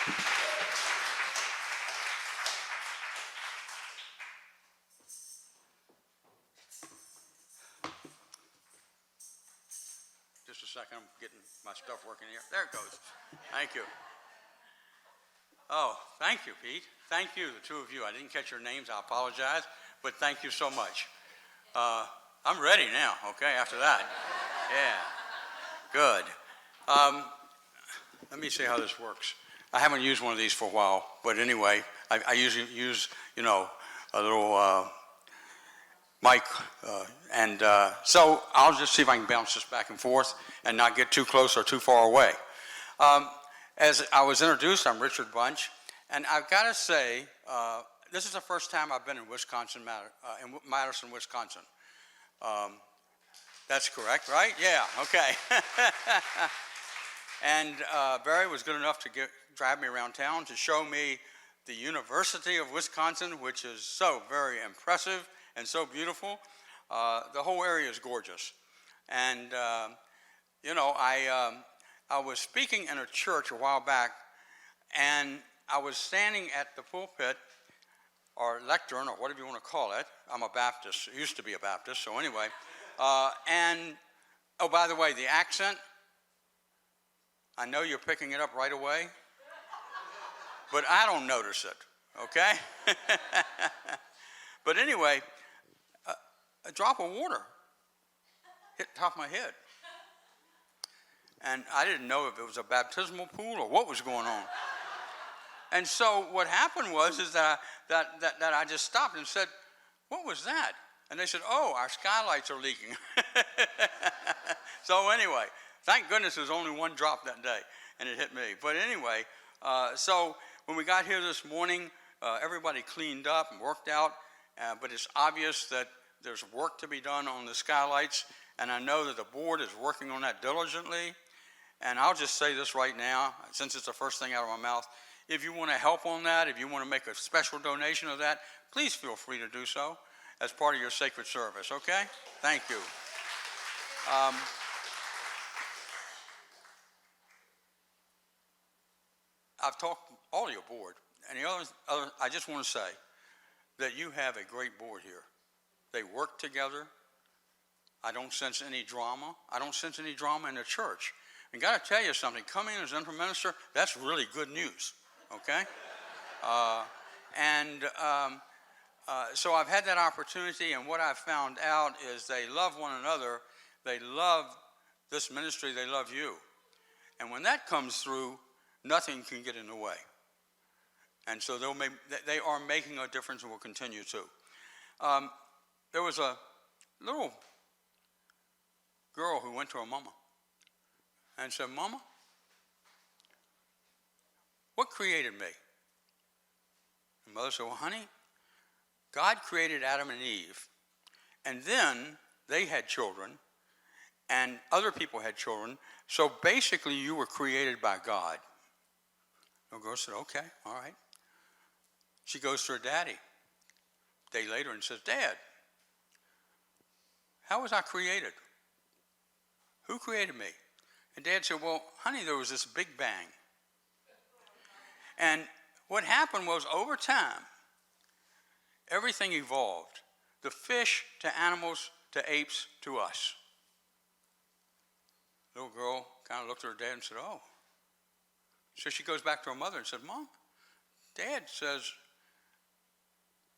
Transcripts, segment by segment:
Just a second, I'm getting my stuff working here. There it goes. Thank you. Oh, thank you, Pete. Thank you, the two of you. I didn't catch your names, I apologize, but thank you so much. I'm ready now, okay, after that. Yeah, good. Let me see how this works. I haven't used one of these for a while, but anyway, I usually use, a little mic, so I'll just see if I can bounce this back and forth and not get too close or too far away. As I was introduced, I'm Richard Bunch, and I've got to say, this is the first time I've been in in Madison, Wisconsin. That's correct, right? Yeah, okay. And Barry was good enough to drive me around town to show me the University of Wisconsin, which is so very impressive and so beautiful. The whole area is gorgeous. And, I was speaking in a church a while back, and I was standing at the pulpit, or lectern, or whatever you want to call it. I'm a Baptist, used to be a Baptist, so anyway. And, oh, by the way, the accent, I know you're picking it up right away, but I don't notice it, okay? But anyway, a drop of water hit the top of my head. And I didn't know if it was a baptismal pool or what was going on. And so what happened was that I just stopped and said, "What was that?" And they said, "Oh, our skylights are leaking." So anyway, thank goodness there was only one drop that day, and it hit me. But anyway, so when we got here this morning, everybody cleaned up and worked out, but it's obvious that there's work to be done on the skylights, and I know that the board is working on that diligently. And I'll just say this right now, since it's the first thing out of my mouth. If you want to help on that, if you want to make a special donation of that, please feel free to do so as part of your sacred service, okay? Thank you. I've talked all of your board, and the other, I just want to say that you have a great board here. They work together. I don't sense any drama. I don't sense any drama in the church. I got to tell you something, coming in as interim minister, that's really good news, okay? So I've had that opportunity, and what I've found out is they love one another, they love this ministry, they love you. And when that comes through, nothing can get in the way. And so they are making a difference and will continue to. There was a little girl who went to her mama and said, "Mama, what created me?" And mother said, "Well, honey, God created Adam and Eve, and then they had children, and other people had children, so basically you were created by God." The girl said, "Okay, all right." She goes to her daddy a day later and says, "Dad, how was I created? Who created me?" And Dad said, "Well, honey, there was this big bang. And what happened was, over time, everything evolved. The fish to animals to apes to us." The little girl kind of looked at her dad and said, "Oh." So she goes back to her mother and said, "Mom, Dad says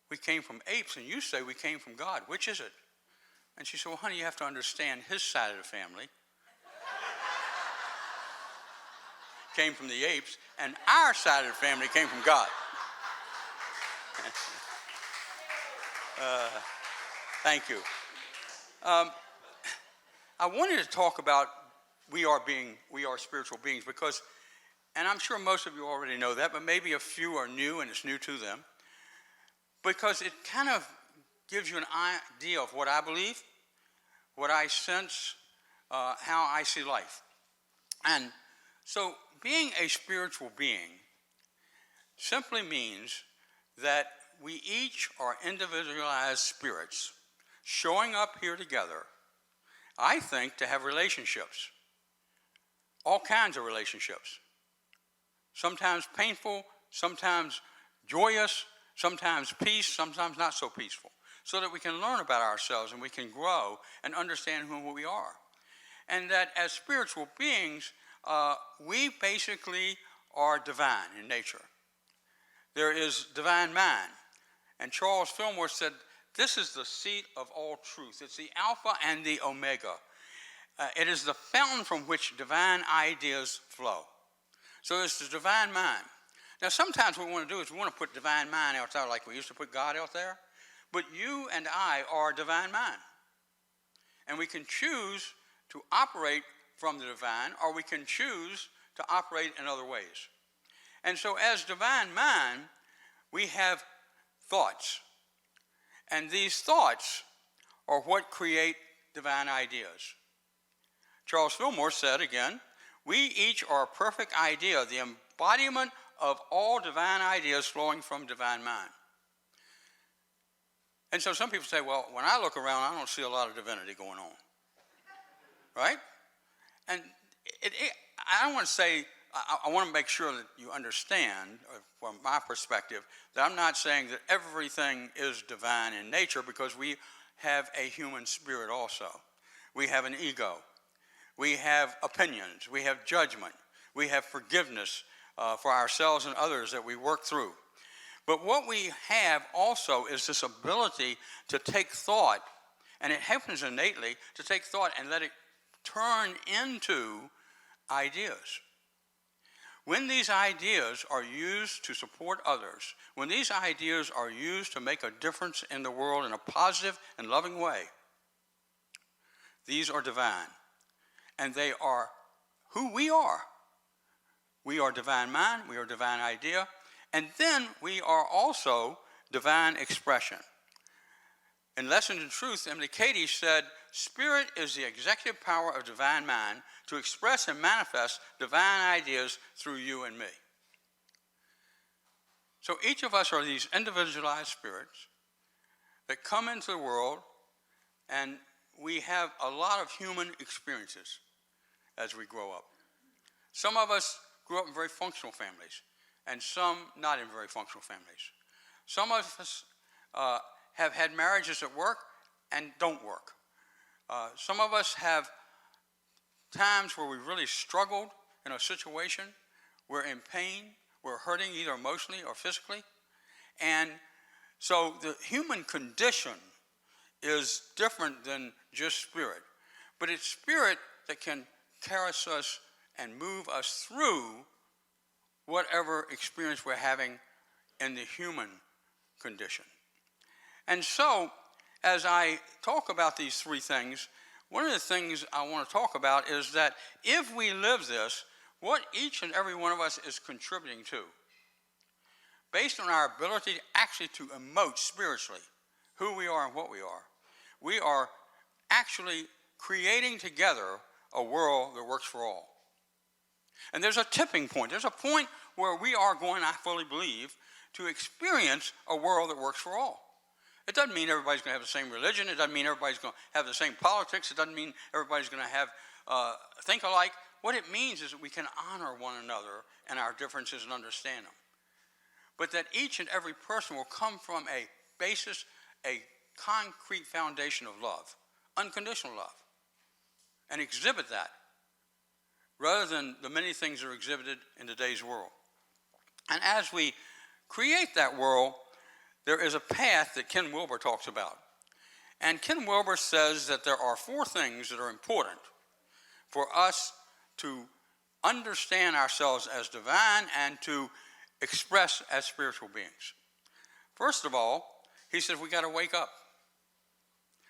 we came from apes, and you say we came from God. Which is it?" And she said, "Well, honey, you have to understand his side of the family came from the apes, and our side of the family came from God." Thank you. I wanted to talk about we are spiritual beings because, and I'm sure most of you already know that, but maybe a few are new and it's new to them, because it kind of gives you an idea of what I believe, what I sense, how I see life. And so being a spiritual being simply means that we each are individualized spirits showing up here together, I think, to have relationships, all kinds of relationships. sometimes painful, sometimes joyous, sometimes peace, sometimes not so peaceful, so that we can learn about ourselves and we can grow and understand who we are. And that as spiritual beings, we basically are divine in nature. There is divine mind. And Charles Fillmore said, this is the seat of all truth. It's the Alpha and the Omega. It is the fountain from which divine ideas flow. So it's the divine mind. Now, sometimes what we want to do is we want to put divine mind out there like we used to put God out there. But you and I are divine mind. And we can choose to operate from the divine, or we can choose to operate in other ways. And so as divine mind, we have thoughts. And these thoughts are what create divine ideas. Charles Fillmore said again, we each are a perfect idea, the embodiment of all divine ideas flowing from divine mind. And so some people say, well, when I look around, I don't see a lot of divinity going on. Right? And I don't want to say, I want to make sure that you understand, from my perspective, that I'm not saying that everything is divine in nature, because we have a human spirit also. We have an ego. We have opinions. We have judgment. We have forgiveness for ourselves and others that we work through. But what we have also is this ability to take thought, and it happens innately, to take thought and let it turn into ideas. When these ideas are used to support others, when these ideas are used to make a difference in the world in a positive and loving way, these are divine. And they are who we are. We are divine mind, we are divine idea, and then we are also divine expression. In Lessons in Truth, Emily Cady said, spirit is the executive power of divine mind to express and manifest divine ideas through you and me. So each of us are these individualized spirits that come into the world, and we have a lot of human experiences as we grow up. Some of us grew up in very functional families, and some not in very functional families. Some of us have had marriages that work and don't work. Some of us have times where we really struggled in a situation. We're in pain. We're hurting either emotionally or physically. And so the human condition is different than just spirit. But it's spirit that can carry us and move us through whatever experience we're having in the human condition. And so, as I talk about these three things, one of the things I want to talk about is that if we live this, what each and every one of us is contributing to, based on our ability actually to emote spiritually who we are and what we are actually creating together a world that works for all. And there's a tipping point. There's a point where we are going, I fully believe, to experience a world that works for all. It doesn't mean everybody's going to have the same religion. It doesn't mean everybody's going to have the same politics. It doesn't mean everybody's going to have think alike. What it means is that we can honor one another and our differences and understand them. But that each and every person will come from a basis, a concrete foundation of love, unconditional love, and exhibit that, rather than the many things that are exhibited in today's world. And as we create that world, there is a path that Ken Wilber talks about. And Ken Wilber says that there are 4 things that are important for us to understand ourselves as divine and to express as spiritual beings. First of all, he says we got to wake up.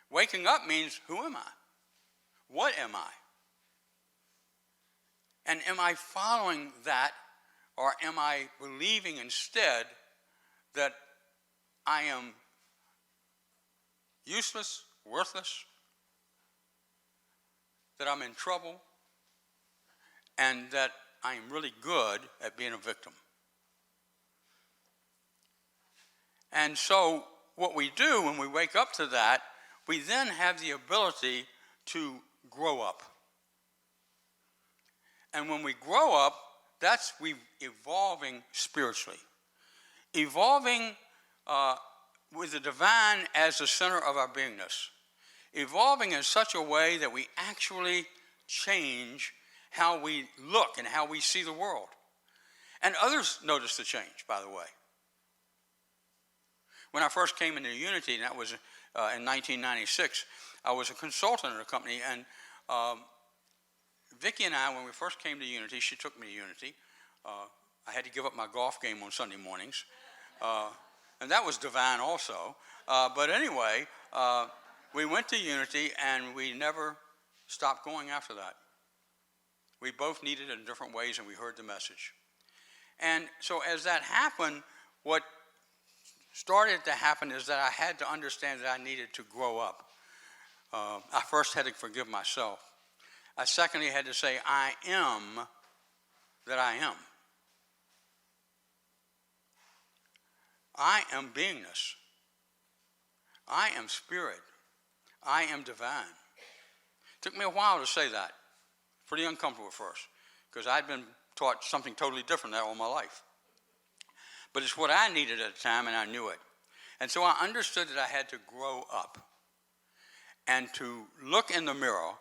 Waking up means, who am I? What am I? And am I following that, or am I believing instead that I am useless, worthless, that I'm in trouble, and that I am really good at being a victim? And so what we do when we wake up to that, we then have the ability to grow up. And when we grow up, that's we evolving spiritually. Evolving with the divine as the center of our beingness. Evolving in such a way that we actually change how we look and how we see the world. And others notice the change, by the way. When I first came into Unity, and that was in 1996, I was a consultant at a company, and Vicki and I, when we first came to Unity, she took me to Unity. I had to give up my golf game on Sunday mornings, and that was divine also. But anyway, we went to Unity, and we never stopped going after that. We both needed it in different ways, and we heard the message. And so as that happened, what started to happen is that I had to understand that I needed to grow up. I first had to forgive myself. I secondly had to say, I am that I am. I am beingness. I am spirit. I am divine. It took me a while to say that. Pretty uncomfortable at first, because I'd been taught something totally different all my life. But it's what I needed at the time, and I knew it. And so I understood that I had to grow up and to look in the mirror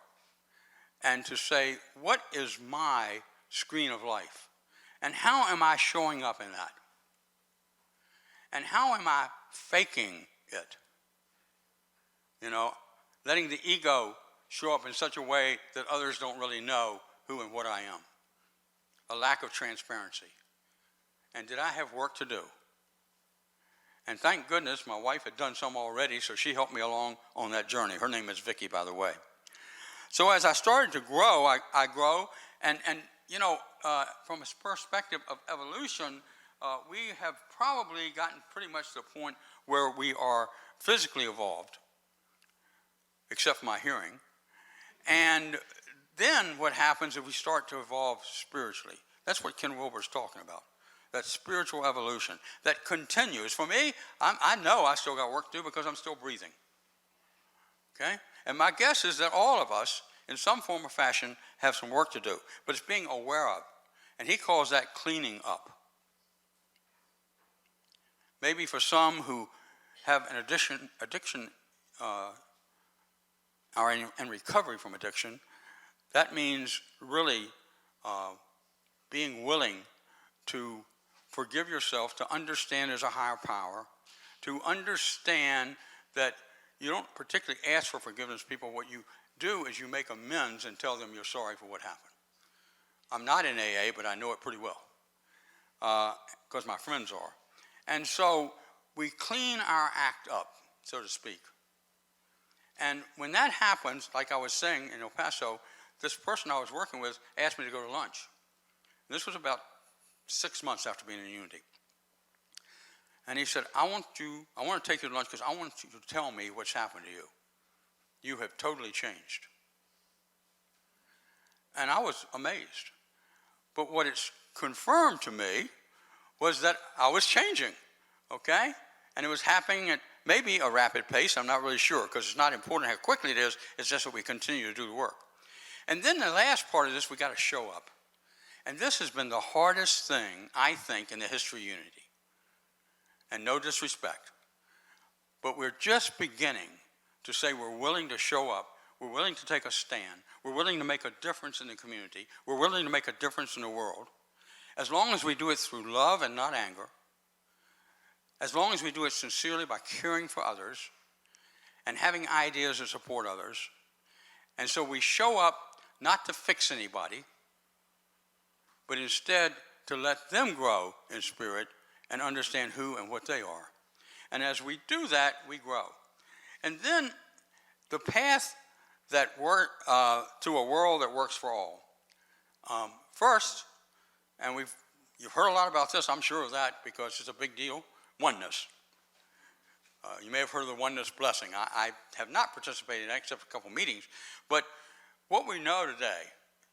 and to say, what is my screen of life? And how am I showing up in that? And how am I faking it? You know, letting the ego show up in such a way that others don't really know who and what I am. A lack of transparency. And did I have work to do? And thank goodness my wife had done some already, so she helped me along on that journey. Her name is Vicki, by the way. So as I started to grow, I grow, and you know, from a perspective of evolution, we have probably gotten pretty much to the point where we are physically evolved, except for my hearing. And then what happens is we start to evolve spiritually. That's what Ken Wilber's talking about. That spiritual evolution that continues. For me, I know I still got work to do because I'm still breathing. Okay? And my guess is that all of us, in some form or fashion, have some work to do. But it's being aware of. And he calls that cleaning up. Maybe for some who have an addiction are in recovery from addiction, that means really being willing to forgive yourself, to understand there's a higher power, to understand that you don't particularly ask for forgiveness. People, what you do is you make amends and tell them you're sorry for what happened. I'm not in AA, but I know it pretty well because my friends are. And so we clean our act up, so to speak. And when that happens, like I was saying in El Paso, this person I was working with asked me to go to lunch. And this was about 6 months after being in Unity. And he said, I want to take you to lunch because I want you to tell me what's happened to you. You have totally changed. And I was amazed. But what it's confirmed to me was that I was changing, okay? And it was happening at maybe a rapid pace. I'm not really sure because it's not important how quickly it is. It's just that we continue to do the work. And then the last part of this, we got to show up. And this has been the hardest thing, I think, in the history of Unity. And no disrespect. But we're just beginning to say we're willing to show up. We're willing to take a stand. We're willing to make a difference in the community. We're willing to make a difference in the world. As long as we do it through love and not anger. As long as we do it sincerely by caring for others and having ideas that support others. And so we show up not to fix anybody, but instead to let them grow in spirit and understand who and what they are. And as we do that, we grow. And then the path that to a world that works for all. First, and you've heard a lot about this, I'm sure of that because it's a big deal, oneness. You may have heard of the oneness blessing. I have not participated in that except a couple meetings. But what we know today,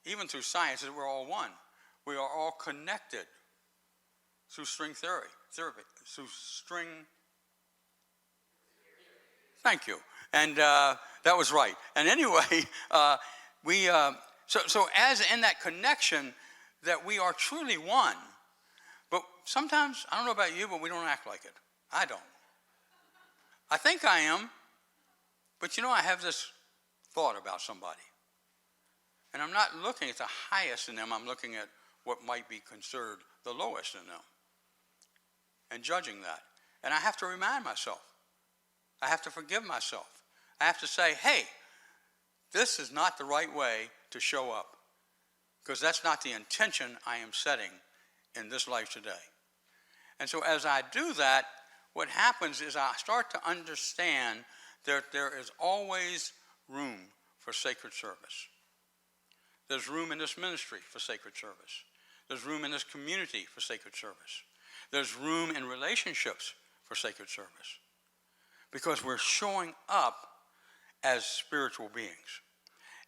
even through science, is we're all one. We are all connected through string theory, through string. Thank you. And that was right. And anyway, so as in that connection, that we are truly one. But sometimes, I don't know about you, but we don't act like it. I don't. I think I am, but I have this thought about somebody. And I'm not looking at the highest in them, I'm looking at what might be considered the lowest in them and judging that. And I have to remind myself. I have to forgive myself. I have to say, hey, this is not the right way to show up, because that's not the intention I am setting in this life today. And so as I do that, what happens is I start to understand that there is always room for sacred service. There's room in this ministry for sacred service. There's room in this community for sacred service. There's room in relationships for sacred service, because we're showing up as spiritual beings.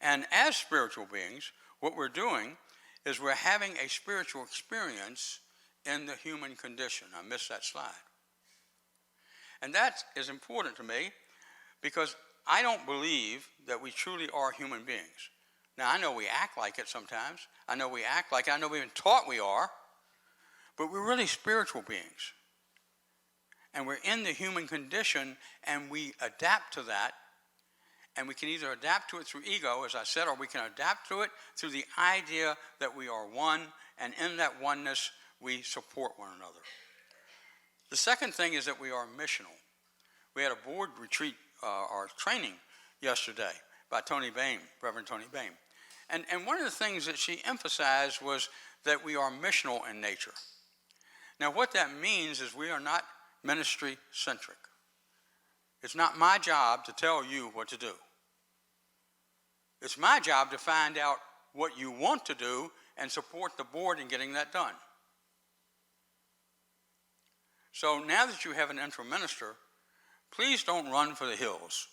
And as spiritual beings, what we're doing is we're having a spiritual experience in the human condition. I missed that slide. And that is important to me, because I don't believe that we truly are human beings. Now, I know we act like it sometimes. I know we act like it. I know we've been taught we are. But we're really spiritual beings. And we're in the human condition, and we adapt to that. And we can either adapt to it through ego, as I said, or we can adapt to it through the idea that we are one, and in that oneness, we support one another. The second thing is that we are missional. We had a board retreat, our training yesterday by Tony Bain, Reverend Tony Bain. And one of the things that she emphasized was that we are missional in nature. Now, what that means is we are not ministry-centric. It's not my job to tell you what to do. It's my job to find out what you want to do and support the board in getting that done. So now that you have an interim minister, please don't run for the hills.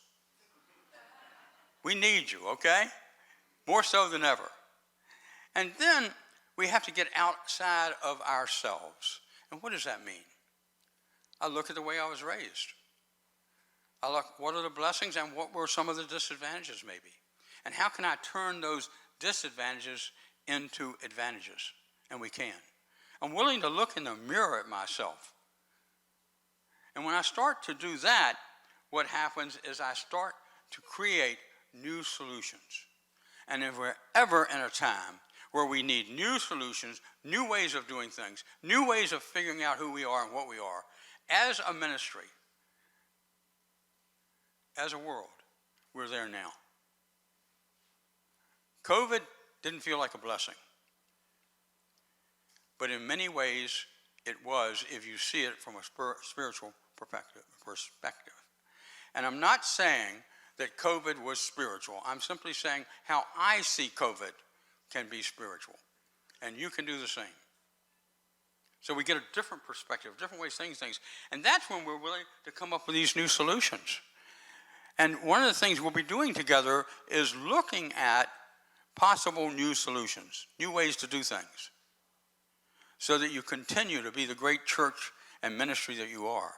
We need you, okay? More so than ever. And then we have to get outside of ourselves. And what does that mean? I look at the way I was raised. I look, what are the blessings and what were some of the disadvantages maybe? And how can I turn those disadvantages into advantages? And we can. I'm willing to look in the mirror at myself. And when I start to do that, what happens is I start to create new solutions. And if we're ever in a time where we need new solutions, new ways of doing things, new ways of figuring out who we are and what we are, as a ministry, as a world, we're there now. COVID didn't feel like a blessing. But in many ways, it was, if you see it from a spiritual perspective. And I'm not saying that COVID was spiritual. I'm simply saying how I see COVID can be spiritual. And you can do the same. So we get a different perspective, different ways of seeing things. And that's when we're willing to come up with these new solutions. And one of the things we'll be doing together is looking at possible new solutions, new ways to do things, so that you continue to be the great church and ministry that you are,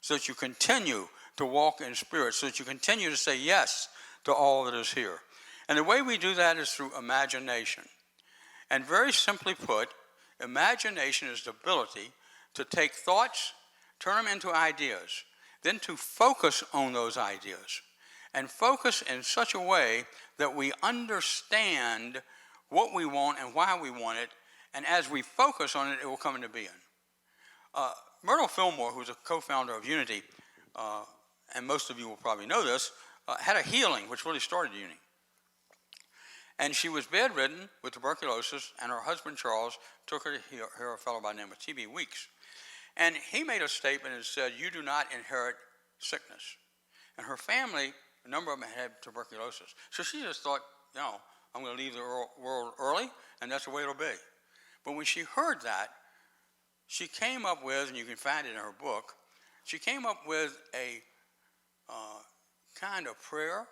so that you continue to walk in spirit, so that you continue to say yes to all that is here. And the way we do that is through imagination. And very simply put, imagination is the ability to take thoughts, turn them into ideas, then to focus on those ideas, and focus in such a way that we understand what we want and why we want it, and as we focus on it, it will come into being. Myrtle Fillmore, who's a co-founder of Unity, and most of you will probably know this, had a healing which really started Unity. And she was bedridden with tuberculosis, and her husband, Charles, took her to hear a fellow by the name of T.B. Weeks. And he made a statement and said, "You do not inherit sickness." And her family, a number of them had tuberculosis. So she just thought, I'm going to leave the world early, and that's the way it'll be. But when she heard that, she came up with, and you can find it in her book, she came up with a kind of prayer,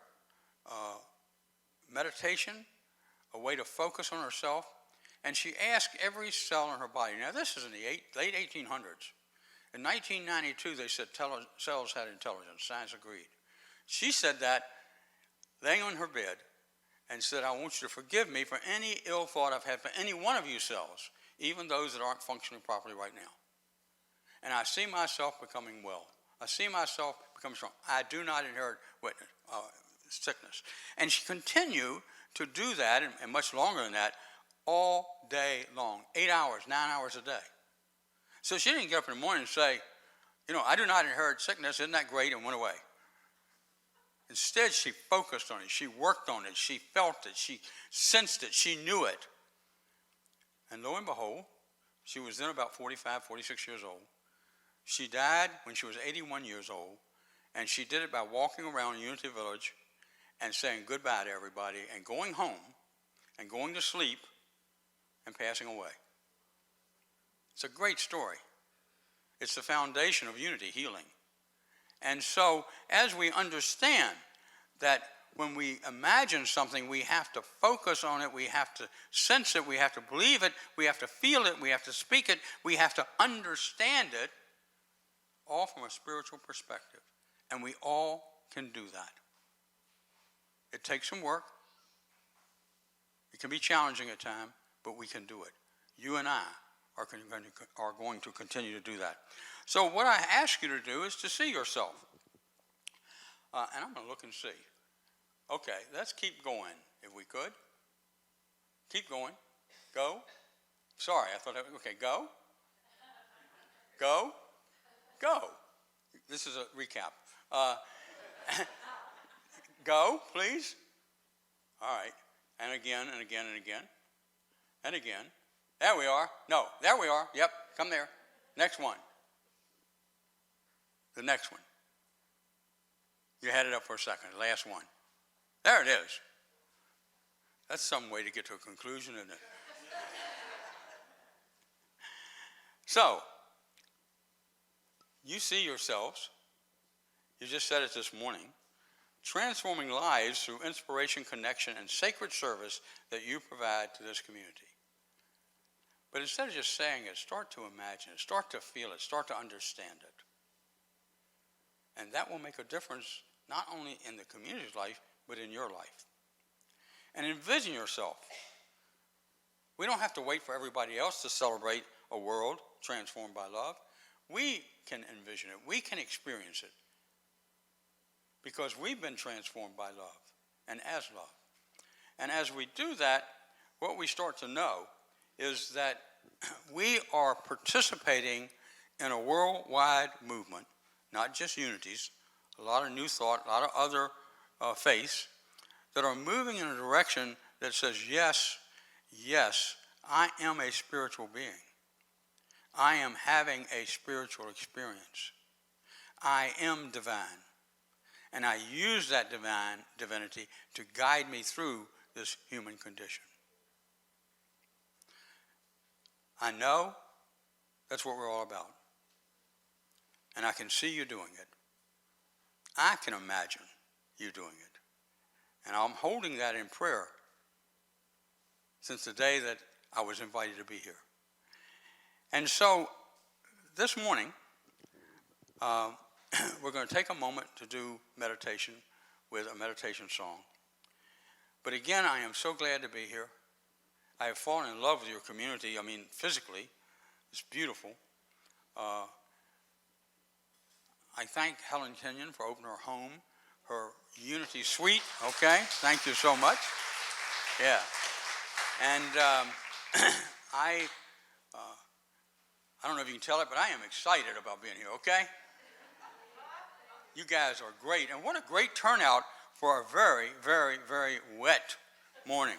meditation, a way to focus on herself, and she asked every cell in her body. Now, this is in the late 1800s. In 1992, they said cells had intelligence. Science agreed. She said that laying on her bed, and said, I want you to forgive me for any ill thought I've had for any one of you selves, even those that aren't functioning properly right now. And I see myself becoming well. I see myself becoming strong. I do not inherit sickness. And she continued to do that, and much longer than that, all day long, 8 hours, 9 hours a day. So she didn't get up in the morning and say, I do not inherit sickness, isn't that great, and went away. Instead, she focused on it. She worked on it. She felt it. She sensed it. She knew it. And lo and behold, she was then about 45, 46 years old. She died when she was 81 years old, and she did it by walking around Unity Village and saying goodbye to everybody and going home and going to sleep and passing away. It's a great story. It's the foundation of unity, healing. And so as we understand that when we imagine something, we have to focus on it, we have to sense it, we have to believe it, we have to feel it, we have to speak it, we have to understand it, all from a spiritual perspective. And we all can do that. It takes some work. It can be challenging at times, but we can do it. You and I are going to continue to do that. So what I ask you to do is to see yourself. And I'm going to look and see. Okay, let's keep going, if we could. Keep going. Go. Sorry, I thought, okay, go. Go. Go. This is a recap. Go, please. All right. And again, and again, and again. And again. There we are. No, there we are. Yep, come there. Next one. The next one. You had it up for a second. Last one. There it is. That's some way to get to a conclusion, isn't it? So, you see yourselves, you just said it this morning, transforming lives through inspiration, connection, and sacred service that you provide to this community. But instead of just saying it, start to imagine it, start to feel it, start to understand it. And that will make a difference not only in the community's life, but in your life. And envision yourself. We don't have to wait for everybody else to celebrate a world transformed by love. We can envision it. We can experience it. Because we've been transformed by love and as love. And as we do that, what we start to know is that we are participating in a worldwide movement, not just unities, a lot of new thought, a lot of other faiths that are moving in a direction that says, yes, yes, I am a spiritual being. I am having a spiritual experience. I am divine. And I use that divinity to guide me through this human condition. I know that's what we're all about. And I can see you doing it. I can imagine you doing it. And I'm holding that in prayer since the day that I was invited to be here. And so this morning, we're going to take a moment to do meditation with a meditation song. But again, I am so glad to be here. I have fallen in love with your community. I mean, physically, it's beautiful. I thank Helen Kenyon for opening her home, her Unity Suite. Okay, thank you so much. Yeah. And I don't know if you can tell it, but I am excited about being here, okay? You guys are great. And what a great turnout for a very, very, very wet morning.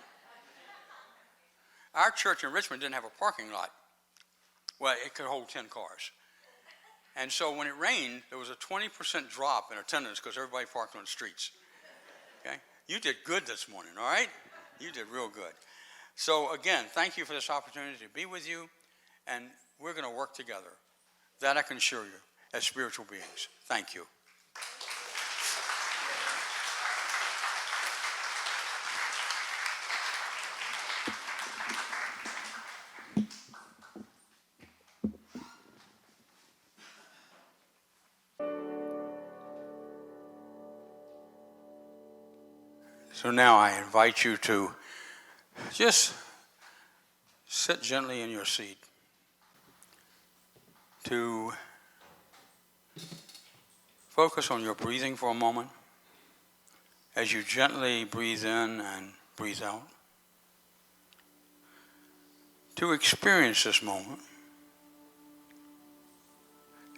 Our church in Richmond didn't have a parking lot. Well, it could hold 10 cars. And so when it rained, there was a 20% drop in attendance because everybody parked on the streets. Okay? You did good this morning, all right? You did real good. So again, thank you for this opportunity to be with you, and we're going to work together. That I can assure you, as spiritual beings. Thank you. So now I invite you to just sit gently in your seat, to focus on your breathing for a moment as you gently breathe in and breathe out, to experience this moment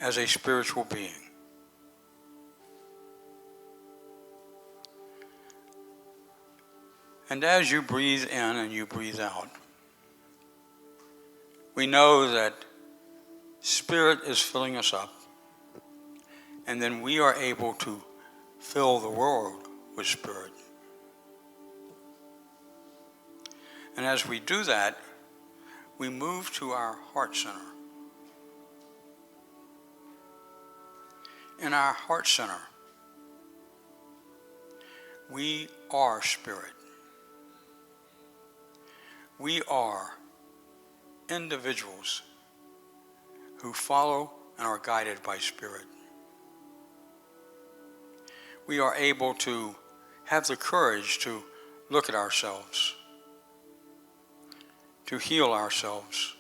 as a spiritual being. And as you breathe in and you breathe out, we know that Spirit is filling us up, and then we are able to fill the world with Spirit. And as we do that, we move to our heart center. In our heart center, we are Spirit. We are individuals who follow and are guided by Spirit. We are able to have the courage to look at ourselves, to heal ourselves,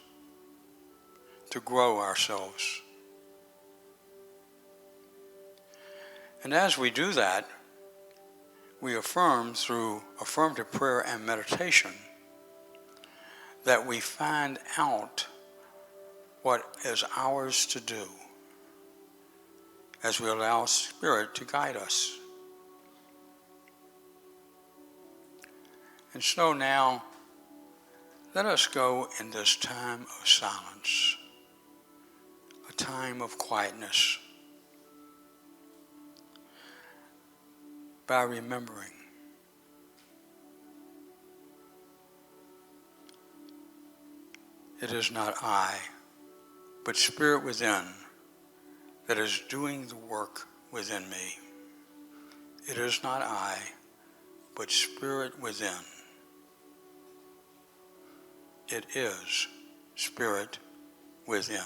to grow ourselves. And as we do that, we affirm through affirmative prayer and meditation that we find out what is ours to do as we allow Spirit to guide us. And so now, let us go in this time of silence, a time of quietness, by remembering it is not I, but Spirit within that is doing the work within me. It is not I, but Spirit within. It is Spirit within.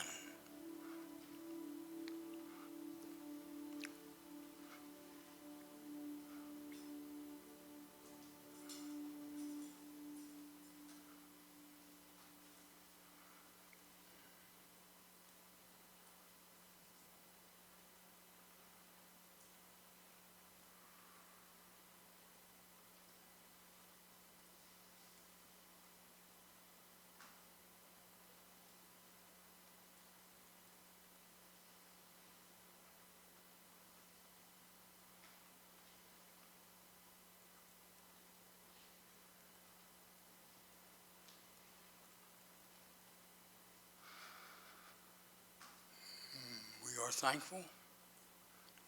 We are thankful.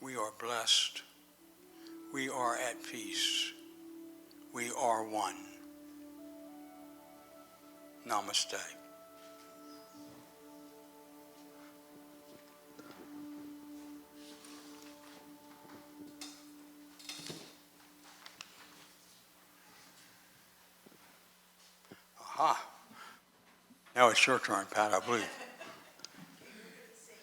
We are blessed. We are at peace. We are one. Namaste. Aha. Now it's your turn, Pat, I believe.